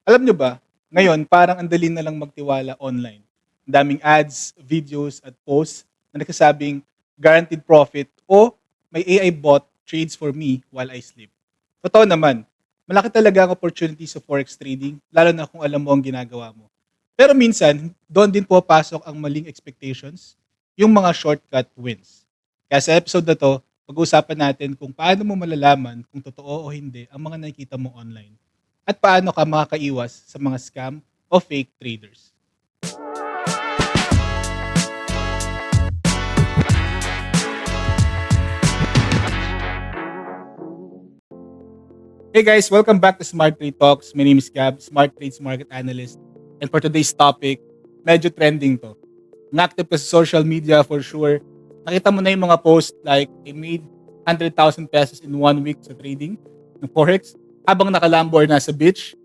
Alam nyo ba, ngayon parang ang dali na lang magtiwala online. Ang daming ads, videos at posts na nagsasabing guaranteed profit o may AI bot trades for me while I sleep. Totoo naman, malaki talaga ang opportunity sa forex trading, lalo na kung alam mo ang ginagawa mo. Pero minsan, doon din pupasok ang maling expectations, yung mga shortcut wins. Kaya sa episode na to, pag-uusapan natin kung paano mo malalaman kung totoo o hindi ang mga nakikita mo online at paano ka makakaiwas sa mga scam o fake traders. Hey guys, welcome back to Smart Trade Talks. My name is Gab, Smart Trades Market Analyst. And for today's topic, medyo trending to. Active ka sa social media for sure. Nakita mo na yung mga post like, I made 100,000 pesos in 1 week sa trading ng Forex habang nakalambo or nasa beach.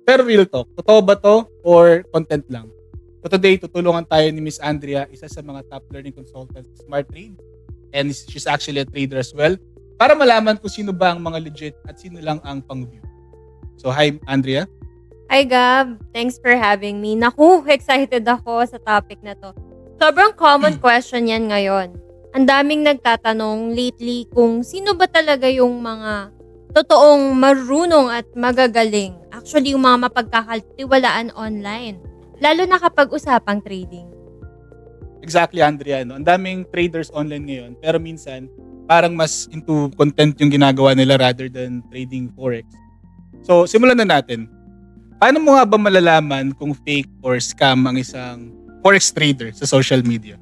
Pero real talk, totoo ba to or content lang? So today, tutulungan tayo ni Miss Andrea, isa sa mga top learning consultants sa Smart Trade. And she's actually a trader as well. Para malaman kung sino ba ang mga legit at sino lang ang pang-view. So hi Andrea. Hi Gab, thanks for having me. Naku, excited ako sa topic na to. Sobrang common question yan ngayon. Ang daming nagtatanong lately kung sino ba talaga yung mga totoong marunong at magagaling. Actually, yung mga mapagkakatiwalaan online. Lalo na kapag usapang trading. Exactly Andrea. No? Ang daming traders online ngayon pero minsan parang mas into content yung ginagawa nila rather than trading Forex. So simulan na natin. Paano mo nga ba malalaman kung fake or scam ang isang Forex trader sa social media?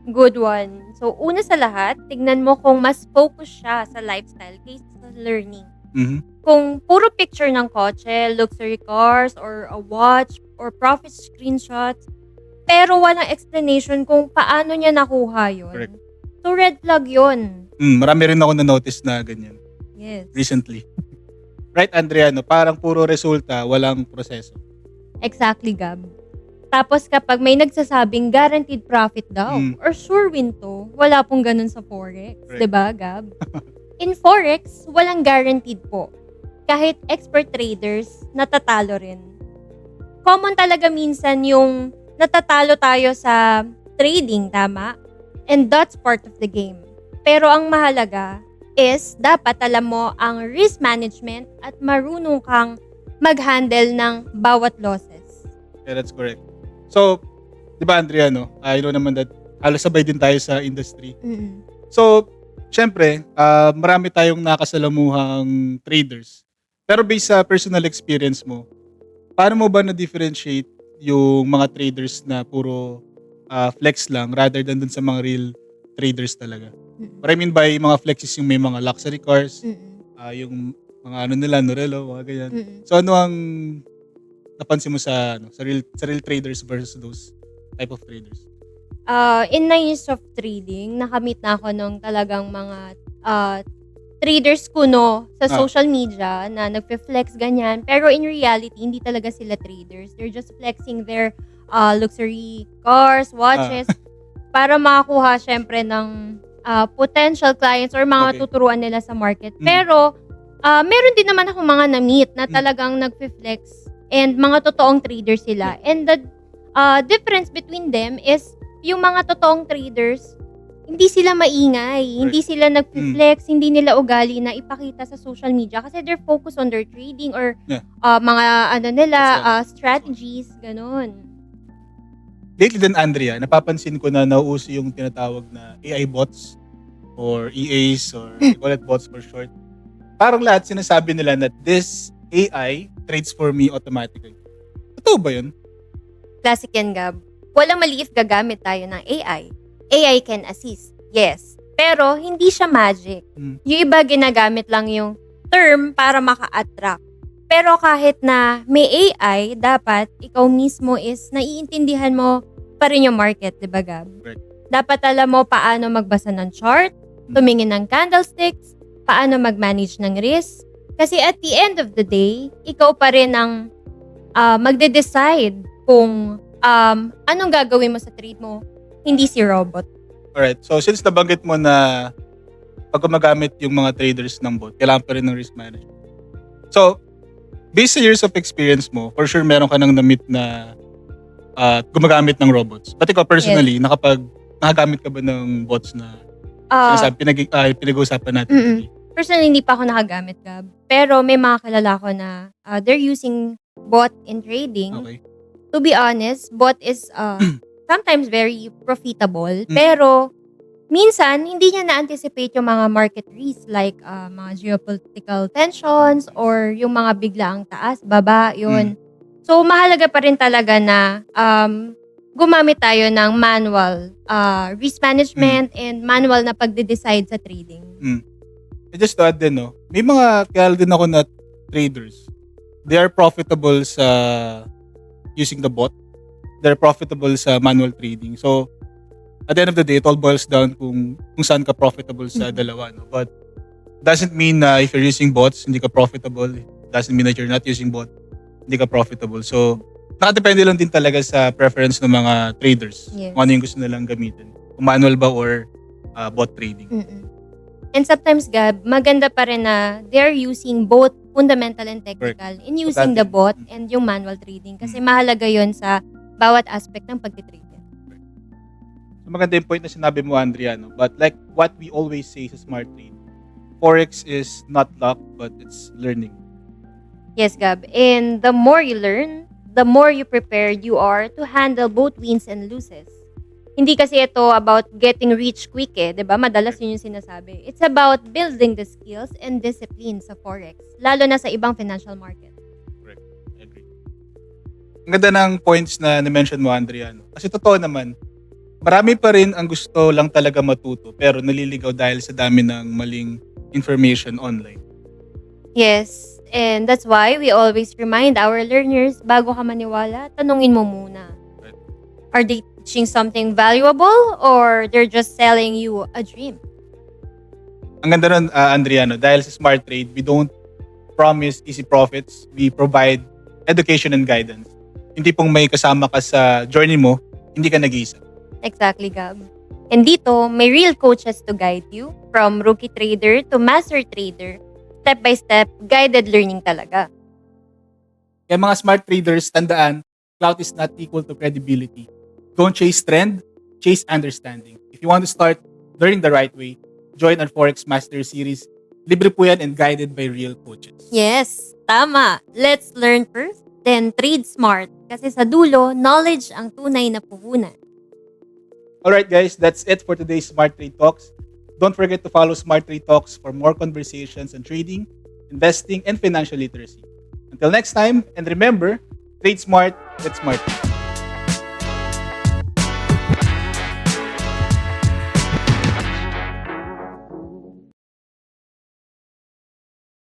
Good one. So, una sa lahat, tignan mo kung mas focus siya sa lifestyle kaysa sa learning. Mhm. Kung puro picture ng kotse, luxury cars, or a watch, or profit screenshots, pero walang explanation kung paano niya nakuha yun. Correct. So, red flag yun. Marami rin ako na-notice na ganyan Yes. recently. Right Andrea, no? Parang puro resulta, walang proseso. Exactly, Gab. Tapos kapag may nagsasabing guaranteed profit daw, or sure win to, wala pong ganun sa Forex. Right. Diba, Gab? In Forex, walang guaranteed po. Kahit expert traders, natatalo rin. Common talaga minsan yung natatalo tayo sa trading, tama? And that's part of the game. Pero ang mahalaga is dapat alam mo ang risk management at marunong kang mag-handle ng bawat losses. Yeah, that's correct. So, di ba Andrea, no? I know naman that halos sabay din tayo sa industry. Mm-mm. So, syempre, marami tayong nakasalamuhang traders. Pero based sa personal experience mo, paano mo ba na-differentiate yung mga traders na puro flex lang rather than dun sa mga real traders talaga? Mm-mm. What I mean by mga flexes yung may mga luxury cars, Mm-mm. yung mga ano nila, Norelo, mga ganyan. Mm-mm. So ano ang napansin mo sa real traders versus those type of traders? In 9 years of trading, nakamit na ako nung talagang mga traders kuno sa social media na nagpe-flex ganyan. Pero in reality, hindi talaga sila traders. They're just flexing their luxury cars, watches, para makakuha syempre ng potential clients or mga Okay. matuturuan nila sa market. Pero, meron din naman ako mga na-meet na talagang nagpe-flex and mga totoong traders sila. And the difference between them is yung mga totoong traders, hindi sila maingay, hindi sila nagpe-flex, hindi nila ugali na ipakita sa social media kasi they're focused on their trading or mga ano nila, strategies, ganun. Lately din Andrea, napapansin ko na nauuso yung tinatawag na AI bots or EAs or they call it bots for short. Parang lahat sinasabi nila na this AI trades for me automatically. Totoo ba yun? Classic yan, Gab. Walang mali if gagamit tayo ng AI. AI can assist, yes. Pero hindi siya magic. Yung iba ginagamit lang yung term para maka-attract. Pero kahit na may AI, dapat ikaw mismo is naiintindihan mo pa rin yung market, di ba, Gab? Right. Dapat alam mo paano magbasa ng chart, tumingin ng candlesticks, paano mag-manage ng risk. Kasi at the end of the day, ikaw pa rin ang magde-decide kung anong gagawin mo sa trade mo, hindi si robot. Alright, so since nabanggit mo na pag gumagamit yung mga traders ng bot, kailangan pa rin ng risk management. So, based sa years of experience mo, for sure meron ka nang na-meet na gumagamit ng robots. But ikaw personally, nakagamit ka ba ng bots na Ah, pinag-uusapan natin mm. today? Personally, hindi pa ako nakagamit, Gab. Pero may mga kilala ko na they're using bot in trading. Okay. To be honest, bot is sometimes very profitable. Mm. Pero minsan, hindi niya na-anticipate yung mga market risks like mga geopolitical tensions or yung mga biglaang taas, baba, yun. So, mahalaga pa rin talaga na gumamit tayo ng manual risk management and manual na pagde-decide sa trading. Just to add din, no, may mga kilala din ako na traders. They are profitable sa using the bot. They're profitable sa manual trading. So, at the end of the day, it all boils down kung saan ka profitable sa dalawa. No? But doesn't mean na if you're using bots, hindi ka profitable. Doesn't mean that you're not using bot, hindi ka profitable. So, nakadepende lang din talaga sa preference ng mga traders. Yes. Kung ano yung gusto nilang gamitin. Kung manual ba or bot trading. And sometimes, Gab, maganda pa rin na they're using both fundamental and technical in using the bot and yung manual trading. Kasi mahalaga yon sa bawat aspect ng pagtitrade. So, maganda yung point na sinabi mo, Andrea. No? But like what we always say sa Smart Trade, Forex is not luck, but it's learning. Yes, Gab. And the more you learn, the more you prepared you are to handle both wins and losses. Hindi kasi ito about getting rich quick eh, 'di ba? Madalas yun yung sinasabi. It's about building the skills and discipline sa Forex, lalo na sa ibang financial market. Correct. I agree. Ang ganda ng points na na-mention mo, Andrea. No? Kasi totoo naman, marami pa rin ang gusto lang talaga matuto pero naliligaw dahil sa dami ng maling information online. Yes, and that's why we always remind our learners, bago ka maniwala, tanungin mo muna. Right. Are they teaching something valuable or they're just selling you a dream? Ang ganda nun, Andrea, no? Dahil sa Smart Trade, we don't promise easy profits. We provide education and guidance. Hindi pong may kasama ka sa journey mo, hindi ka nag-iisa. Exactly, Gab. And dito, may real coaches to guide you, from rookie trader to master trader, step-by-step, guided learning talaga. Kaya mga smart traders, tandaan, clout is not equal to credibility. Don't chase trend, chase understanding. If you want to start learning the right way, join our Forex Master Series. Libre po yan and guided by real coaches. Yes, tama. Let's learn first, then trade smart. Kasi sa dulo, knowledge ang tunay na puhunan. Alright guys, that's it for today's Smart Trade Talks. Don't forget to follow Smart Trade Talks for more conversations on trading, investing, and financial literacy. Until next time, and remember, trade smart, get smart.